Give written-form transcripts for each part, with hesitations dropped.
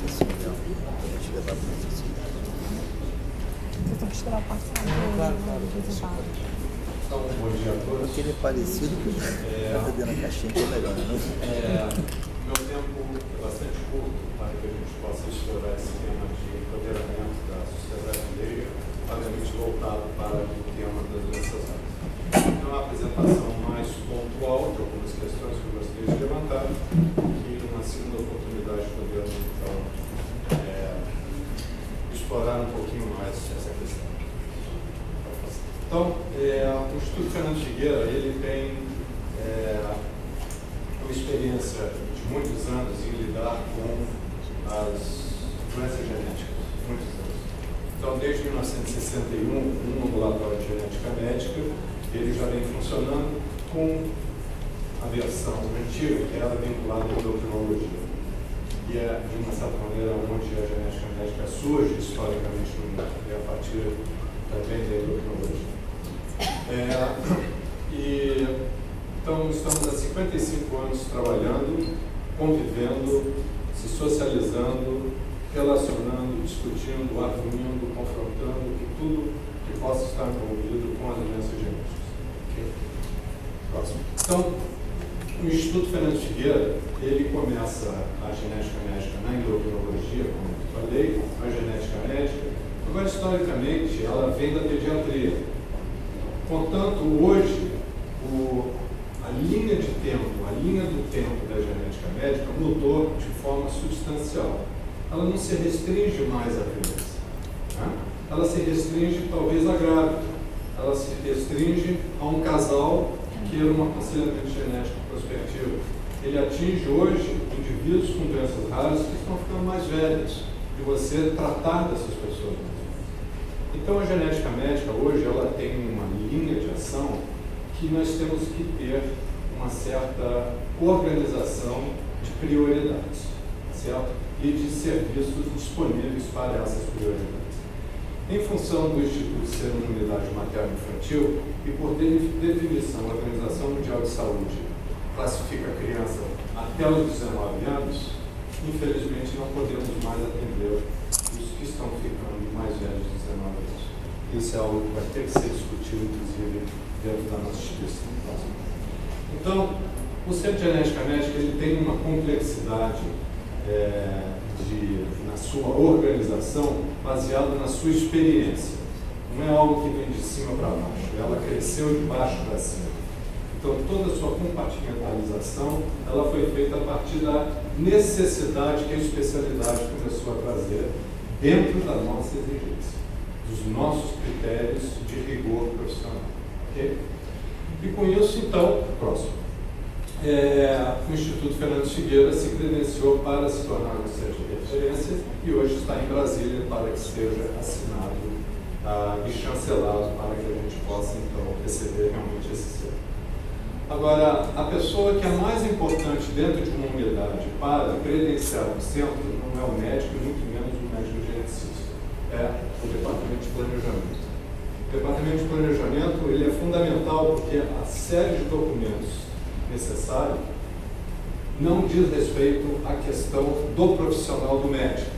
esse milhão. Quando chega da frente assim. Você tem que esperar passar do resultado. Então, bom dia a todos. Aquele é parecido com o tá dentro da caixinha que é melhor, né? Meu tempo é bastante curto para que a gente possa explorar esse tema de empoderamento da sociedade alheia, obviamente voltado para o tema das doenças raras. Então, uma apresentação mais pontual de algumas questões que eu gostaria de levantar e uma segunda oportunidade podemos então explorar um pouquinho mais essa questão. Então, o Instituto Fernando Figueira, ele tem uma experiência de muitos anos em lidar com as doenças genéticas, muitos anos. Então, desde 1961, um ambulatório de genética médica, ele já vem funcionando com a versão antiga, que era vinculada à endocrinologia. E é, de uma certa maneira, onde a genética médica surge historicamente no mundo, e a partir também da endocrinologia. Então, estamos há 55 anos trabalhando, convivendo, se socializando, relacionando, discutindo, arguindo, confrontando, tudo que possa estar envolvido com as doenças genéticas. Okay? Próximo. Então, o Instituto Fernando Figueira, ele começa a genética médica na endocrinologia, como eu falei, a genética médica. Agora, historicamente, ela vem da pediatria. Portanto, hoje, a linha de tempo, a linha do tempo da genética médica mudou de forma substancial. Ela não se restringe mais à criança. Né? Ela se restringe, talvez, à grávida. Ela se restringe a um casal que queira um aconselhamento genético prospectivo. Ele atinge hoje indivíduos com doenças raras que estão ficando mais velhos, de você tratar dessas pessoas. Então, a genética médica hoje ela tem uma linha de ação que nós temos que ter uma certa organização de prioridades, certo? E de serviços disponíveis para essas prioridades. Em função do Instituto ser uma unidade materno-infantil e por definição, a Organização Mundial de Saúde classifica a criança até os 19 anos, infelizmente não podemos mais atender os que estão ficando mais velhos de 19 anos. Isso é algo que vai ter que ser discutido, inclusive, dentro da nossa instituição. Então, o Centro de Genética Médica ele tem uma complexidade na sua organização baseada na sua experiência. Não é algo que vem de cima para baixo, ela cresceu de baixo para cima. Então, toda a sua compartimentalização ela foi feita a partir da necessidade que a especialidade começou a trazer dentro da nossa exigência, dos nossos critérios de rigor profissional. Okay? E com isso, então, próximo. O Instituto Fernando Figueira se credenciou para se tornar um centro de referência e hoje está em Brasília para que seja assinado e chancelado para que a gente possa, então, receber realmente esse selo. Agora, a pessoa que é mais importante dentro de uma unidade para credenciar um centro não é o médico, e muito menos o médico geneticista. É o departamento de planejamento. O departamento de planejamento ele é fundamental porque a série de documentos necessários não diz respeito à questão do profissional do médico,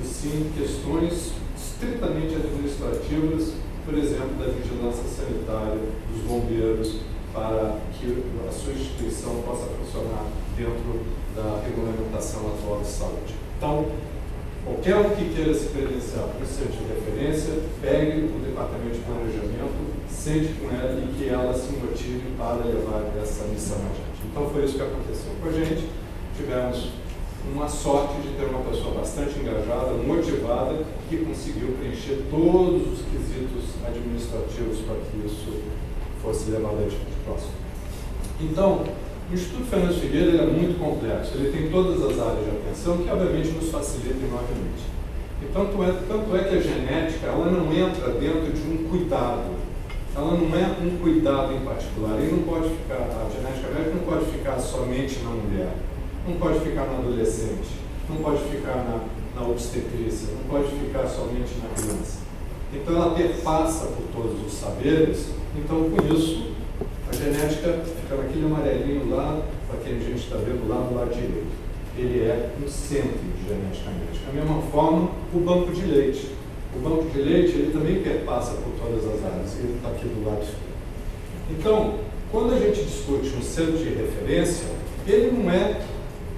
e sim questões estritamente administrativas, por exemplo, da vigilância sanitária, dos bombeiros, para que a sua instituição possa funcionar dentro da regulamentação atual de saúde. Então, qualquer um que queira se credenciar para o centro de referência, pegue o departamento de planejamento, sente com ela e que ela se motive para levar essa missão adiante. Então, foi isso que aconteceu com a gente. Tivemos uma sorte de ter uma pessoa bastante engajada, motivada, que conseguiu preencher todos os quesitos administrativos para que isso fosse levado adiante. Próximo. Então, o Instituto Fernando Figueira é muito complexo, ele tem todas as áreas de atenção que obviamente nos facilita enormemente. E tanto é que a genética ela não entra dentro de um cuidado, ela não é um cuidado em particular, a genética médica não pode ficar somente na mulher, não pode ficar na adolescente, não pode ficar na obstetrícia, não pode ficar somente na criança. Então ela perpassa por todos os saberes, então com isso a genética fica naquele amarelinho lá, para quem a gente está vendo lá do lado direito. ele é um centro de genética médica. Da mesma forma, o banco de leite. O banco de leite, ele também perpassa por todas as áreas, ele está aqui do lado esquerdo. Então, quando a gente discute um centro de referência, ele não é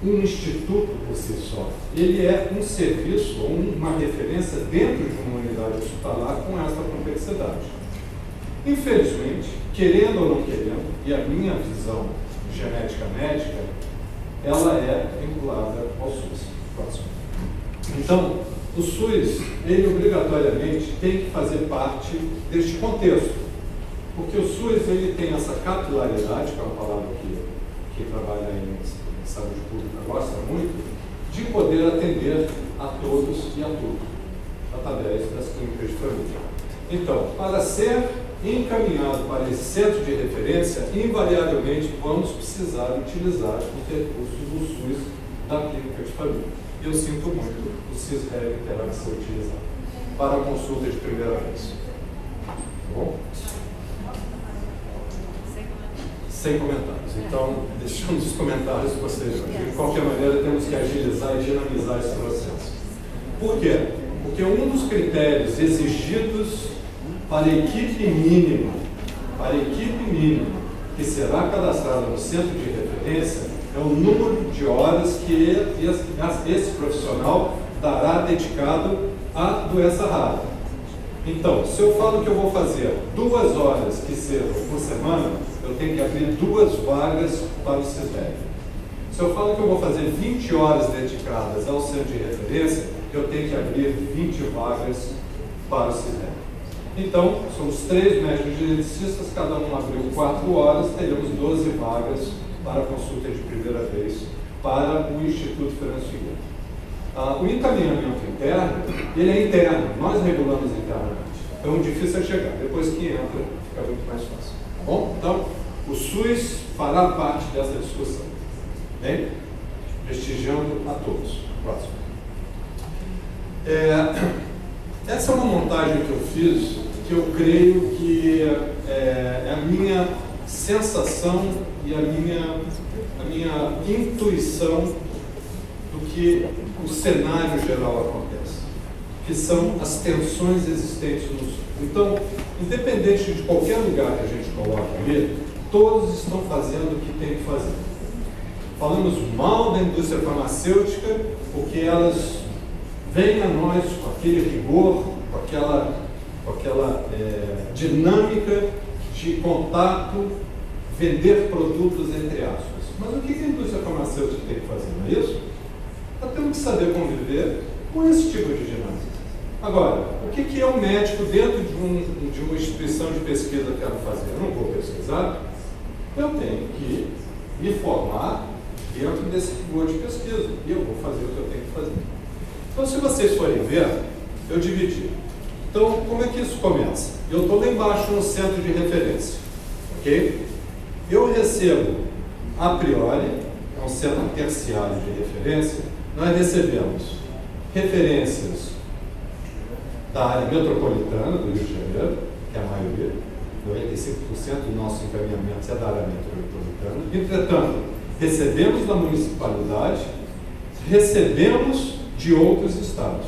um instituto por si só, ele é um serviço ou uma referência dentro de uma unidade hospitalar com essa complexidade. Infelizmente, querendo ou não querendo, e a minha visão de genética médica, ela é vinculada ao SUS. Próximo. Então, o SUS, ele obrigatoriamente tem que fazer parte deste contexto, porque o SUS ele tem essa capilaridade, que é uma palavra que trabalha em saúde pública gosta muito, de poder atender a todos e a tudo, através das clínicas de família. Então, para ser encaminhado para esse centro de referência, invariavelmente vamos precisar utilizar os recursos do SUS da clínica de família. E eu sinto muito, o CISREG terá que ser utilizado para a consulta de primeira vez. Tá bom? Sem comentários. Então, deixamos os comentários posteriores. De qualquer maneira, temos que agilizar e dinamizar esse processo. Por quê? Porque um dos critérios exigidos para a equipe mínima que será cadastrada no centro de referência é o número de horas que esse profissional dará dedicado à doença rara. Então, se eu falo que eu vou fazer 2 horas que sejam por semana, eu tenho que abrir 2 vagas para o CISREG. Se eu falo que eu vou fazer 20 horas dedicadas ao centro de referência, eu tenho que abrir 20 vagas para o CISREG. Então, somos 3 médicos geneticistas, cada um abriu 4 horas, teremos 12 vagas para a consulta de primeira vez para o Instituto Fernando Figueiredo. O encaminhamento interno, ele é interno, nós regulamos internamente. Então, o difícil é chegar. Depois que entra, fica muito mais fácil. Tá bom? Então, o SUS fará parte dessa discussão. Bem? Prestigiando a todos. Próximo. Essa é uma montagem que eu fiz, que eu creio que é a minha sensação e a minha intuição do que o cenário geral acontece, que são as tensões existentes no SUS. Então, independente de qualquer lugar que a gente coloque ali, todos estão fazendo o que tem que fazer. Falamos mal da indústria farmacêutica, porque elas vêm a nós com aquele rigor, com aquela dinâmica de contato, vender produtos entre aspas. Mas o que a indústria farmacêutica tem que fazer, não é isso? Nós temos que saber conviver com esse tipo de dinâmica. Agora, o que é um médico dentro de uma instituição de pesquisa que eu quero fazer? Eu não vou pesquisar, eu tenho que me formar dentro desse rigor de pesquisa e eu vou fazer o que eu tenho que fazer. Então, se vocês forem ver, eu dividi. Então, como é que isso começa? Eu estou lá embaixo no centro de referência, ok? Eu recebo, a priori, é um centro terciário de referência, nós recebemos referências da área metropolitana do Rio de Janeiro, que é a maioria, 95% do nosso encaminhamento é da área metropolitana. Entretanto, recebemos da municipalidade, recebemos de outros estados,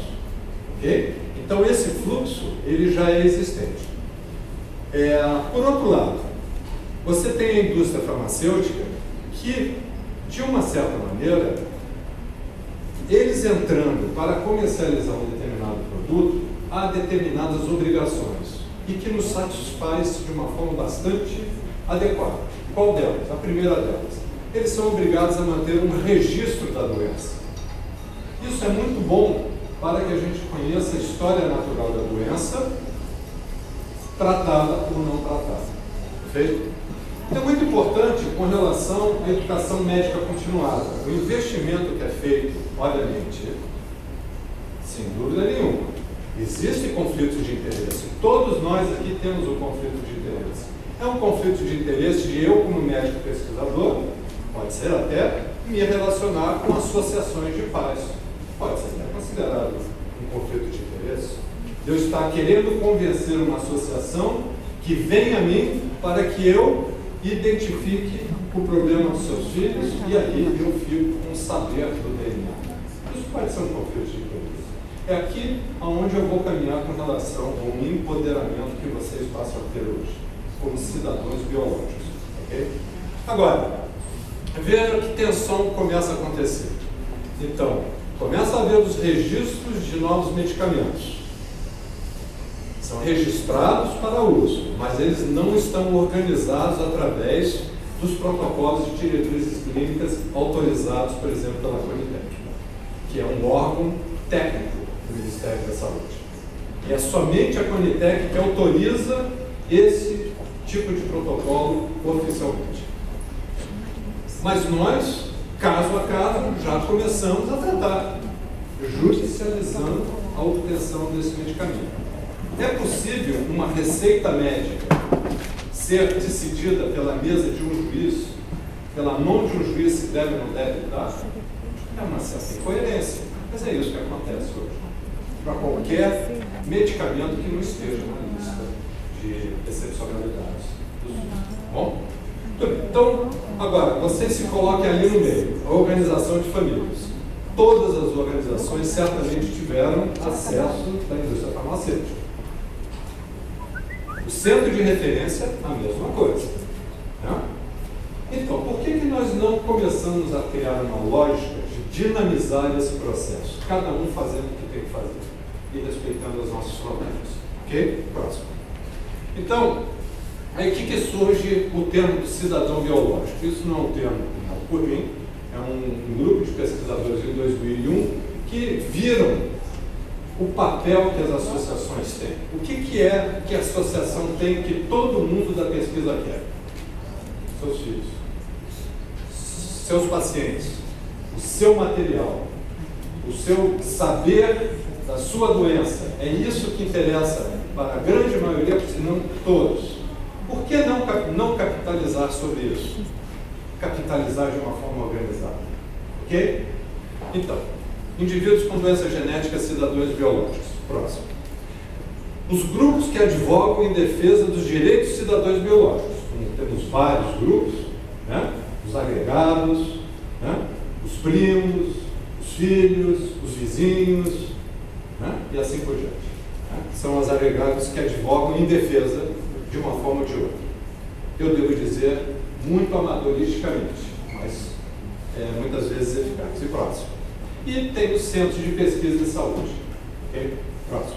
ok? Então, esse fluxo, ele já é existente. Por outro lado, você tem a indústria farmacêutica que, de uma certa maneira, eles entrando para comercializar um determinado produto, há determinadas obrigações e que nos satisfaz de uma forma bastante adequada. Qual delas? A primeira delas. Eles são obrigados a manter um registro da doença. Isso é muito bom para que a gente conheça a história natural da doença, tratada ou não tratada. Perfeito? É muito importante com relação à educação médica continuada. O investimento que é feito, obviamente, sem dúvida nenhuma, existem conflitos de interesse. Todos nós aqui temos um conflito de interesse. É um conflito de interesse de eu, como médico pesquisador, pode ser até me relacionar com associações de pais. Pode ser até considerado um conflito de interesse. Eu estar querendo convencer uma associação que vem a mim para que eu identifique o problema dos seus filhos, e aí eu fico com o saber do DNA. Isso pode ser um conflito de interesse. É aqui onde eu vou caminhar com relação ao empoderamento que vocês passam a ter hoje, como cidadãos biológicos. Okay? Agora, veja que tensão começa a acontecer. Então, começa a haver os registros de novos medicamentos. São registrados para uso, mas eles não estão organizados através dos protocolos de diretrizes clínicas autorizados, por exemplo, pela Conitec, que é um órgão técnico do Ministério da Saúde. E é somente a Conitec que autoriza esse tipo de protocolo oficialmente. Mas nós, caso a caso, já começamos a tratar, judicializando a obtenção desse medicamento. É possível uma receita médica ser decidida pela mesa de um juiz, pela mão de um juiz se deve ou não deve dar? É uma certa incoerência, mas é isso que acontece hoje. Para qualquer medicamento que não esteja na lista de excepcionalidades dos usos. Bom? Então, agora, você se coloque ali no meio, a organização de famílias. Todas as organizações certamente tiveram acesso da indústria farmacêutica. O centro de referência, a mesma coisa. Né? Então, por que nós não começamos a criar uma lógica de dinamizar esse processo? Cada um fazendo o que tem que fazer e respeitando os nossos problemas. Ok? Próximo. Então, aí que surge o termo do cidadão biológico? Isso não é um termo criado por mim, é um grupo de pesquisadores em 2001 que viram o papel que as associações têm. O que é que a associação tem que todo mundo da pesquisa quer? Seus filhos, seus pacientes, o seu material, o seu saber da sua doença. É isso que interessa para a grande maioria, se não todos. Por que não capitalizar sobre isso? Capitalizar de uma forma organizada. Ok? Então, indivíduos com doenças genéticas, cidadãos biológicos. Próximo. Os grupos que advogam em defesa dos direitos dos cidadãos biológicos. Temos vários grupos, né? Os agregados, né? Os primos, os filhos, os vizinhos, né? E assim por diante. Né? São os agregados que advogam em defesa de uma forma ou de outra. Eu devo dizer, muito amadoristicamente, mas muitas vezes eficaz. E próximo. E tem os centros de pesquisa em saúde. Okay? Próximo.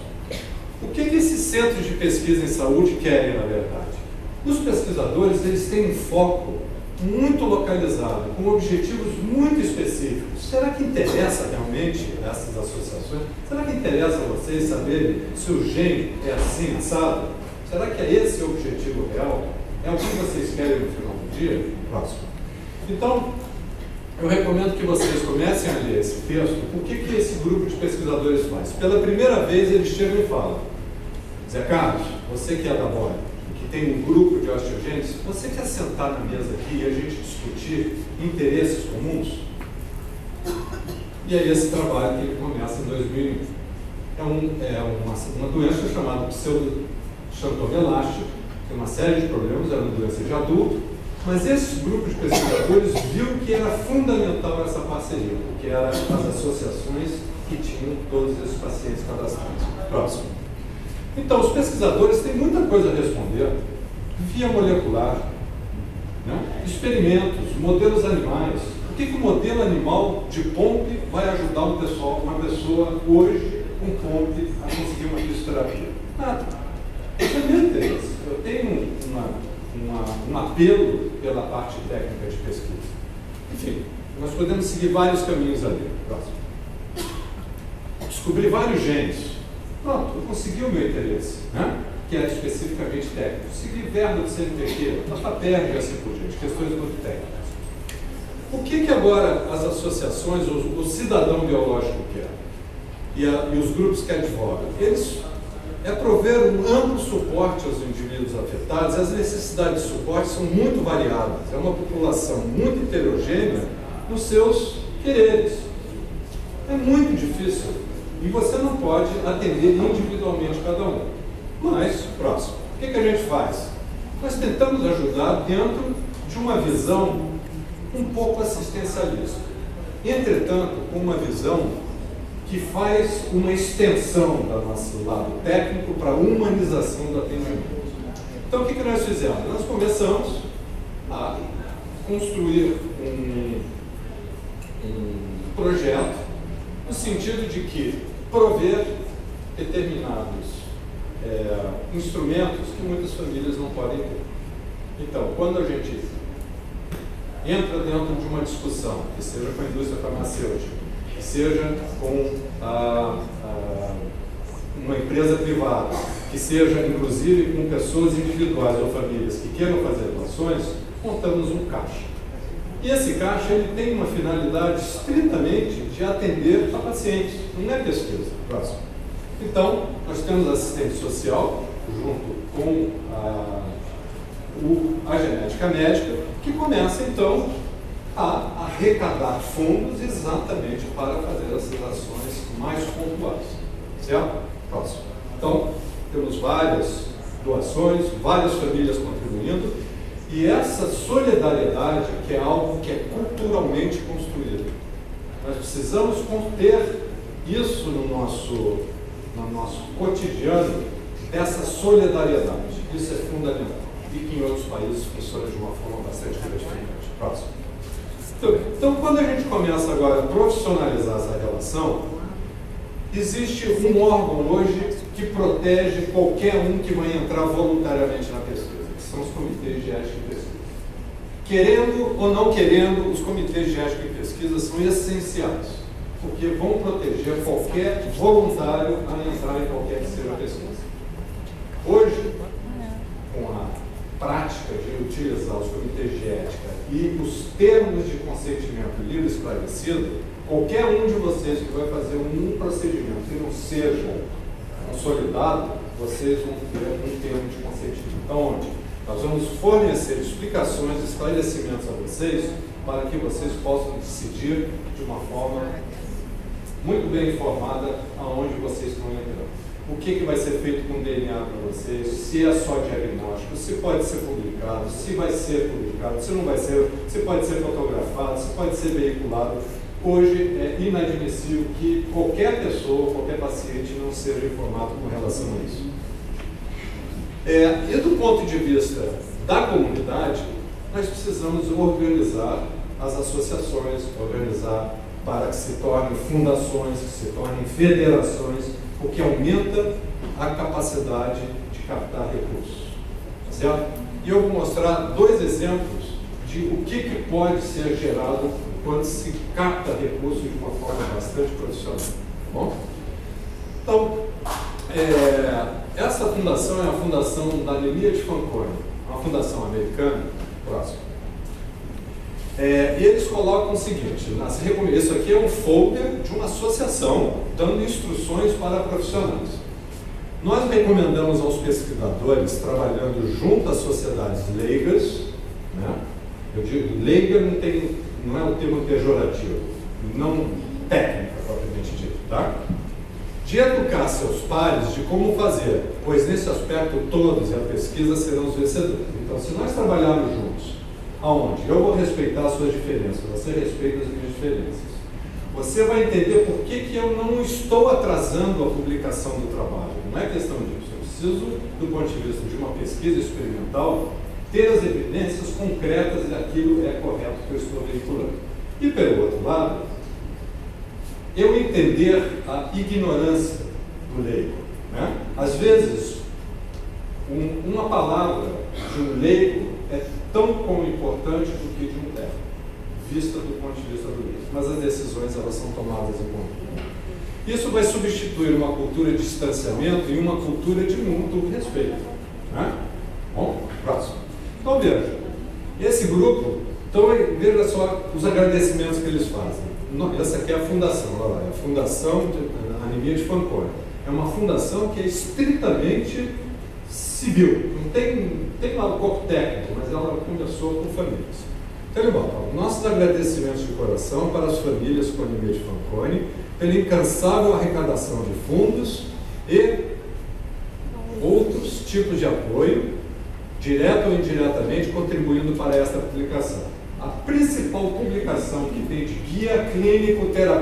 O que esses centros de pesquisa em saúde querem, na verdade? Os pesquisadores, eles têm um foco muito localizado, com objetivos muito específicos. Será que interessa realmente essas associações? Será que interessa a vocês saberem se o gene é assim, assado? Será que é esse o objetivo real? É o que vocês querem no final do dia? Próximo. Então, eu recomendo que vocês comecem a ler esse texto. O que esse grupo de pesquisadores faz? Pela primeira vez, eles chegam e falam: Zé Carlos, você que é da BOI, que tem um grupo de osteogênese, você quer sentar na mesa aqui e a gente discutir interesses comuns? E aí esse trabalho que ele começa em 2001. É uma doença chamada pseudo-Chanton elástico, tem uma série de problemas, era uma doença de adulto, mas esse grupo de pesquisadores viu que era fundamental essa parceria, porque eram as associações que tinham todos esses pacientes cadastrados. Próximo. Então, os pesquisadores têm muita coisa a responder. Via molecular, né? Experimentos, modelos animais. Por que o modelo animal de POMP vai ajudar uma pessoa hoje com POMP a conseguir uma fisioterapia? Nada. Isso é meu interesse. Eu tenho um apelo pela parte técnica de pesquisa. Enfim, nós podemos seguir vários caminhos ali. Próximo. Descobrir vários genes. Pronto, eu consegui o meu interesse, né? Que é especificamente técnico. Segui verba do CNPq, nota perde e assim por diante, questões muito técnicas. O que agora as associações, o cidadão biológico quer? E os grupos que advogam? Eles prover um amplo suporte aos indivíduos afetados. As necessidades de suporte são muito variadas. É uma população muito heterogênea nos seus quereres. É muito difícil. E você não pode atender individualmente cada um. Mas, próximo, o que a gente faz? Nós tentamos ajudar dentro de uma visão um pouco assistencialista. Entretanto, com uma visão que faz uma extensão do nosso lado técnico para a humanização do atendimento. Então, o que nós fizemos? Nós começamos a construir um projeto no sentido de que prover determinados instrumentos que muitas famílias não podem ter. Então, quando a gente entra dentro de uma discussão, que seja com a indústria farmacêutica, que seja com uma empresa privada, que seja inclusive com pessoas individuais ou famílias que queiram fazer doações, montamos um caixa. E esse caixa ele tem uma finalidade estritamente de atender a pacientes, não é pesquisa. Próximo. Então, nós temos assistente social, junto com a genética médica, que começa então a arrecadar fundos exatamente para fazer essas ações mais pontuais. Certo? Próximo. Então, temos várias doações, várias famílias contribuindo, e essa solidariedade, que é algo que é culturalmente construído. Nós precisamos ter isso no nosso cotidiano, dessa solidariedade. Isso é fundamental. E que em outros países funciona de uma forma bastante gratificante. Próximo. Então, quando a gente começa agora a profissionalizar essa relação, existe um órgão hoje que protege qualquer um que vai entrar voluntariamente na pesquisa, que são os comitês de ética e pesquisa. Querendo ou não querendo, os comitês de ética e pesquisa são essenciais, porque vão proteger qualquer voluntário a entrar em qualquer que seja a pesquisa. Hoje, com a prática de utilizar os comitês de ética e os termos de consentimento livre e esclarecido, qualquer um de vocês que vai fazer um procedimento que não seja consolidado, vocês vão ter um termo de consentimento. Então, onde nós vamos fornecer explicações, esclarecimentos a vocês, para que vocês possam decidir de uma forma muito bem informada aonde vocês estão entrando. O que vai ser feito com o DNA para vocês, se é só diagnóstico, se pode ser publicado, se vai ser publicado, se não vai ser, se pode ser fotografado, se pode ser veiculado. Hoje é inadmissível que qualquer pessoa, qualquer paciente não seja informado com relação a isso. E do ponto de vista da comunidade, nós precisamos organizar as associações, organizar para que se tornem fundações, que se tornem federações, o que aumenta a capacidade de captar recursos. Certo? E eu vou mostrar dois exemplos de o que pode ser gerado quando se capta recursos de uma forma bastante profissional. Bom? Então, essa fundação é a fundação da Anemia de Fanconi, uma fundação americana. Próximo. E eles colocam o seguinte: isso aqui é um folder de uma associação dando instruções para profissionais. Nós recomendamos aos pesquisadores, trabalhando junto às sociedades leigas, né? Eu digo leiga, não é um termo pejorativo, não técnica propriamente dito, tá? De educar seus pares de como fazer, pois nesse aspecto todos e a pesquisa serão os vencedores. Então, se nós trabalharmos juntos, aonde eu vou respeitar as suas diferenças, você respeita as minhas diferenças, você vai entender por que eu não estou atrasando a publicação do trabalho. Não é questão disso. Eu preciso, do ponto de vista de uma pesquisa experimental, ter as evidências concretas daquilo é correto que eu estou veiculando. E, pelo outro lado, eu entender a ignorância do leigo. Né? Às vezes, uma palavra de um leigo é tão como importante do que de um técnico, vista do ponto de vista do leigo. Mas as decisões, elas são tomadas em conjunto. Isso vai substituir uma cultura de distanciamento e uma cultura de mútuo respeito. Né? Bom, próximo. Então, veja, esse grupo, então, veja só os agradecimentos que eles fazem. Essa aqui é a fundação, olha lá, é a Fundação de Anemia de Fanconi. É uma fundação que é estritamente civil, não tem lá o corpo técnico, mas ela começou com famílias. Então, ele bota, nossos agradecimentos de coração para as famílias com anemia de Fanconi, pela incansável arrecadação de fundos e outros tipos de apoio, direto ou indiretamente, contribuindo para esta publicação. a principal publicação que tem de guia clínico terapêutico